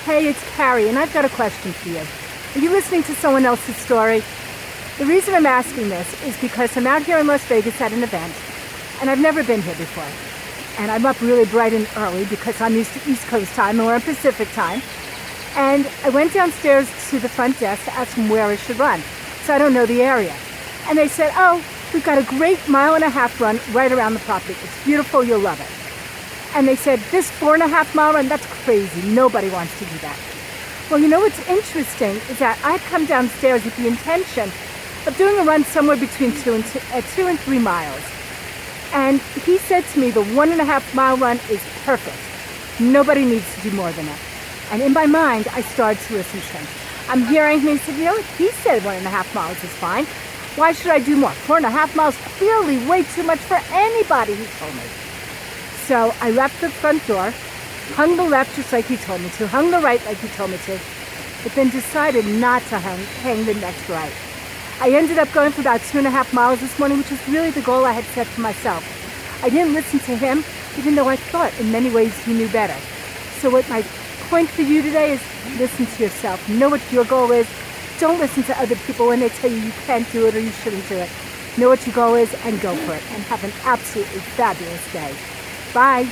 Hey, it's Carrie, and I've got a question for you. Are you listening to someone else's story? The reason I'm asking this is because I'm out here in Las Vegas at an event, and I've never been here before. And I'm up really bright and early because I'm used to East Coast time and we're on Pacific time. And I went downstairs to the front desk to ask them where I should run, so I don't know the area. And they said, oh, we've got a great 1.5 mile run right around the property. It's beautiful, you'll love it. And they said, this 4.5 mile run, that's crazy. Nobody wants to do that. Well, you know what's interesting is that I'd come downstairs with the intention of doing a run somewhere between 2 and 3 miles. And he said to me, the 1.5 mile run is perfect. Nobody needs to do more than it. And in my mind, I started to listen to him. I'm hearing him and he said, you know, he said 1.5 miles is fine. Why should I do more? 4.5 miles, clearly way too much for anybody, he told me. So I left the front door, hung the left just like he told me to, hung the right like he told me to, but then decided not to hang the next right. I ended up going for about 2.5 miles this morning, which was really the goal I had set for myself. I didn't listen to him, even though I thought in many ways he knew better. So what my point for you today is listen to yourself. Know what your goal is. Don't listen to other people when they tell you you can't do it or you shouldn't do it. Know what your goal is and go for it. And have an absolutely fabulous day. Bye.